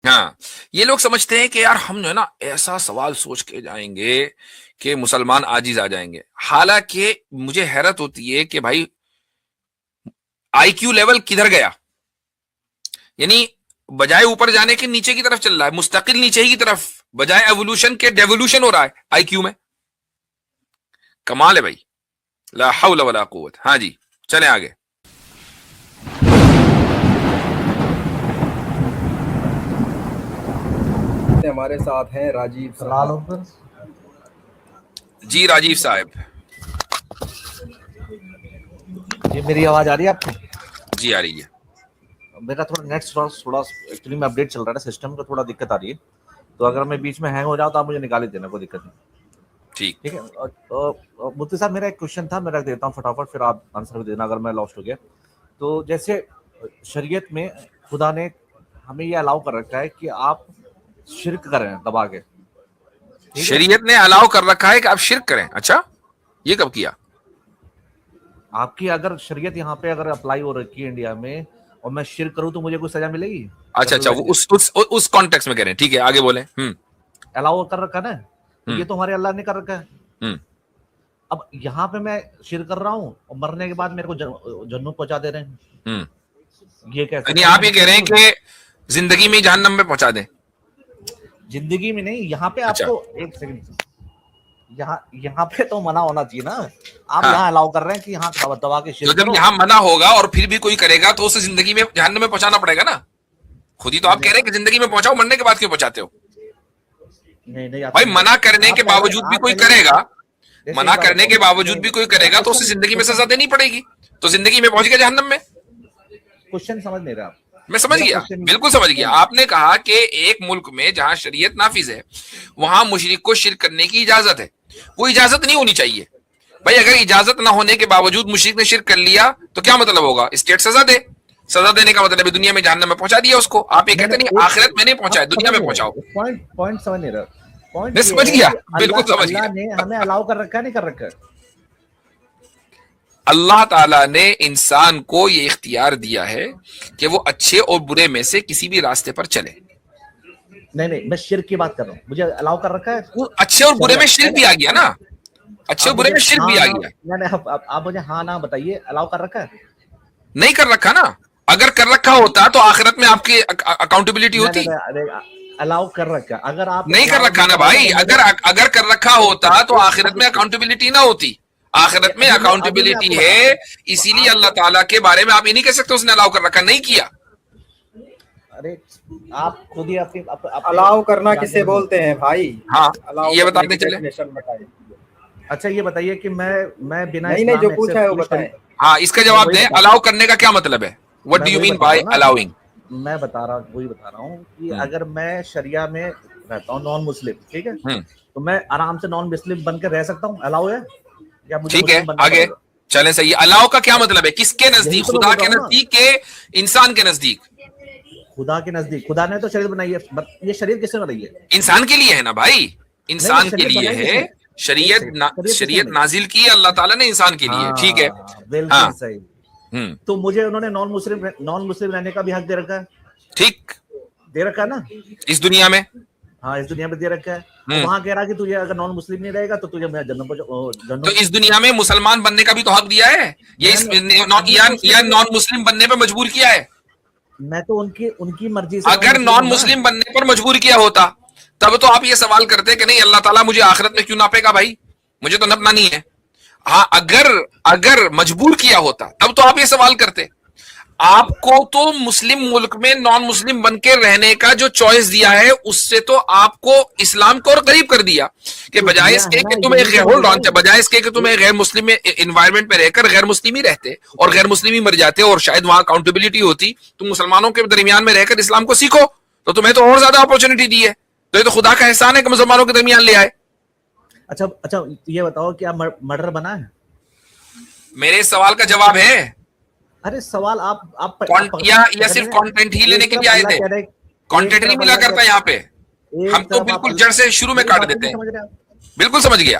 ہاں یہ لوگ سمجھتے ہیں کہ یار ہم جو ہے نا ایسا سوال سوچ کے جائیں گے کہ مسلمان عاجز آ جائیں گے. حالانکہ مجھے حیرت ہوتی ہے کہ بھائی آئی کیو لیول کدھر گیا؟ یعنی بجائے اوپر جانے کے نیچے کی طرف چل رہا ہے، مستقل نیچے کی طرف، بجائے ایوولوشن کے ڈیوولوشن ہو رہا ہے آئی کیو میں. کمال ہے بھائی، لا حول ولا قوت. ہاں جی چلیں آگے. ہمارے ساتھ ہیں راجیو صاحب. جی راجیو صاحب. جی میری آواز آ رہی ہے آپ کو؟ جی آ رہی ہے. میرا تھوڑا نیٹ تھوڑا ایکچولی میں اپڈیٹ چل رہا ہے سسٹم کا، تھوڑا دقت آ رہی ہے، تو اگر میں بیچ میں ہینگ ہو جاؤں تو آپ مجھے نکال ہی دینا، کوئی دقت نہیں. ٹھیک ہے. مفتی صاحب میرا ایک کوشچن تھا، میں رکھ دیتا ہوں فٹافٹ، پھر آپ آنسر بھی دینا اگر میں لاسٹ ہو گیا. تو جیسے شریعت میں خدا نے ہمیں یہ الاؤ کر رکھا ہے کہ آپ شرک کریں دبا کے. شریعت نے الاؤ کر رکھا ہے کہ آپ شرک کریں. اچھا یہ کب کیا؟ آپ کی اگر شریعت یہاں پہ اگر اپلائی ہو رکھی ہے انڈیا میں اور میں شرک کروں تو مجھے کوئی سزا ملے گی؟ اچھا وہ اس کانٹیکس میں کہہ رہے ہیں. ٹھیک ہے آگے بولیں. الاؤ کر رکھا نا، تو یہ تو ہمارے اللہ نے کر رکھا ہے. اب یہاں پہ میں شرک کر رہا ہوں اور مرنے کے بعد میرے کو جنم پہنچا دے رہے ہیں. یہ کیسے؟ یعنی آپ یہ کہہ رہے ہیں کہ زندگی میں جہنم میں پہنچا دیں؟ زندگی میں نہیں، یہاں پہ آپ کو ایک سیکنڈ، یہاں پہ تو منع ہونا چاہیے نا. آپ یہاں الاؤ کر رہے ہیں کہ یہاں دبا کے شرک جب یہاں منع ہوگا اور پھر بھی کوئی کرے گا تو اسے زندگی میں جہنم میں پہنچانا پڑے گا نا. خود ہی تو آپ کہہ رہے ہیں کہ زندگی میں پہنچاؤ، مرنے کے بعد کیوں پہنچاتے ہو؟ بھائی منع کرنے کے باوجود بھی کوئی کرے گا، منع کرنے کے باوجود بھی کوئی کرے گا تو اسے زندگی میں سزا دینی پڑے گی. تو زندگی میں پہنچ گیا جہنم میں. کوشچن سمجھ نہیں رہا آپ؟ میں سمجھ گیا، بالکل سمجھ گیا. آپ نے کہا کہ ایک ملک میں جہاں شریعت نافذ ہے وہاں مشرک کو شرک کرنے کی اجازت ہے. وہ اجازت نہیں ہونی چاہیے. بھائی اگر اجازت نہ ہونے کے باوجود مشرک نے شرک کر لیا تو کیا مطلب ہوگا؟ اسٹیٹ سزا دے. سزا دینے کا مطلب ہے دنیا میں جہنم میں پہنچا دیا اس کو. آپ یہ کہتے نہیں آخرت میں نہیں پہنچایا، دنیا میں پہنچاؤ. پوائنٹ سمجھ نہیں رہا. پوائنٹ میں یہ سمجھ ہے گیا، کہ بالکل سمجھ گیا. اللہ نے ہمیں الاؤ کر رکھا ہے نہیں کر رکھا ہے؟ اللہ تعالیٰ نے انسان کو یہ اختیار دیا ہے کہ وہ اچھے اور برے میں سے کسی بھی راستے پر چلے. نہیں میں شرک کی بات کر رہا ہوں. مجھے الاؤ کر رکھا ہے. اچھے اور برے میں شرک بھی آ گیا نا. اچھے اور برے میں شرک بھی آ گیا. آپ مجھے ہاں نہ بتائیے، الاؤ کر رکھا ہے؟ نہیں کر رکھا نا. اگر کر رکھا ہوتا تو آخرت میں آپ کی اکاؤنٹیبلٹی ہوتی. الاؤ کر رکھا، اگر آپ نہیں کر رکھا نا بھائی. اگر کر رکھا ہوتا تو آخرت میں اکاؤنٹیبلٹی نہ ہوتی. آخرت میں اکاؤنٹیبلٹی ہے، اسی لیے اللہ تعالیٰ کے بارے میں آپ یہ نہیں کہہ سکتے اس نے الاؤ کر رکھا. نہیں کیا. ارے آپ خود ہی الاؤ کرنا کسے بولتے ہیں بھائی؟ ہاں یہ بتاتے چلے. اچھا یہ بتائیے کہ میں بنا نہیں جو پوچھا ہے وہ بتائیں. ہاں اس کا جواب دیں. الاؤ کرنے کا کیا مطلب ہے؟ What do you mean by allowing؟ میں وہی بتا رہا ہوں کہ اگر میں شریعہ میں رہتا ہوں نان مسلم، ٹھیک ہے، تو میں آرام سے نان مسلم بن کے رہ سکتا ہوں. الاؤ ہے یا مجھے ٹھیک ہے مسلم بننا آگے پڑے گا؟ چلیں. صحیح. الاؤ کا کیا مطلب ہے؟ کس کے نزدیک؟ خدا کے نزدیک کہ انسان کے نزدیک؟ خدا کے نزدیک. خدا نے تو شریعت بنائی ہے. یہ شریعت کس نے بنائی ہے؟ انسان کے لیے ہے نا بھائی. انسان کے لیے ہے. شریعت نازل کی اللہ تعالیٰ نے انسان کے لیے. ٹھیک ہے بالکل صحیح. تو مجھے انہوں نے نان مسلم رہنے کا بھی حق دے رکھا ہے. ٹھیک دے رکھا ہے نا اس دنیا میں. ہاں اس دنیا میں دے رکھا ہے. وہاں کہہ رہا کہ تجھے اگر نان مسلم نہیں رہے گا تو تجھے میں جنم تو اس دنیا میں مسلمان بننے کا بھی تو حق دیا ہے یا نان مسلم بننے پہ مجبور کیا ہے؟ میں تو ان کی مرضی سے. اگر نان مسلم بننے پر مجبور کیا ہوتا تب تو آپ یہ سوال کرتے کہ نہیں اللہ تعالیٰ مجھے آخرت میں کیوں ناپے گا؟ بھائی مجھے تو نپنا نہیں ہے. ہاں اگر مجبور کیا ہوتا تب تو آپ یہ سوال کرتے. آپ کو تو مسلم ملک میں نان مسلم بن کے رہنے کا جو چوائس دیا ہے اس سے تو آپ کو اسلام کو اور قریب کر دیا کہ بجائے اس کے کہ تم ایک غیر مسلم انوائرمنٹ پہ رہ کر غیر مسلم ہی رہتے اور غیر مسلم ہی مر جاتے اور شاید وہاں اکاؤنٹیبلٹی ہوتی. تم مسلمانوں کے درمیان میں رہ کر اسلام کو سیکھو تو تمہیں تو اور زیادہ اپورچونٹی دی ہے. تو یہ تو خدا کا احسان ہے کہ مسلمانوں کے درمیان لے آئے. اچھا یہ بتاؤ کیا مرڈر بنا ہے؟ میرے سوال کا جواب ہے. ارے سوال آپ یا صرف کانٹینٹ ہی لینے کے لیے آئے تھے؟ کانٹینٹ نہیں ملا کرتا یہاں پہ. ہم تو بالکل جڑ سے شروع میں کاٹ دیتے ہیں. بالکل سمجھ گیا.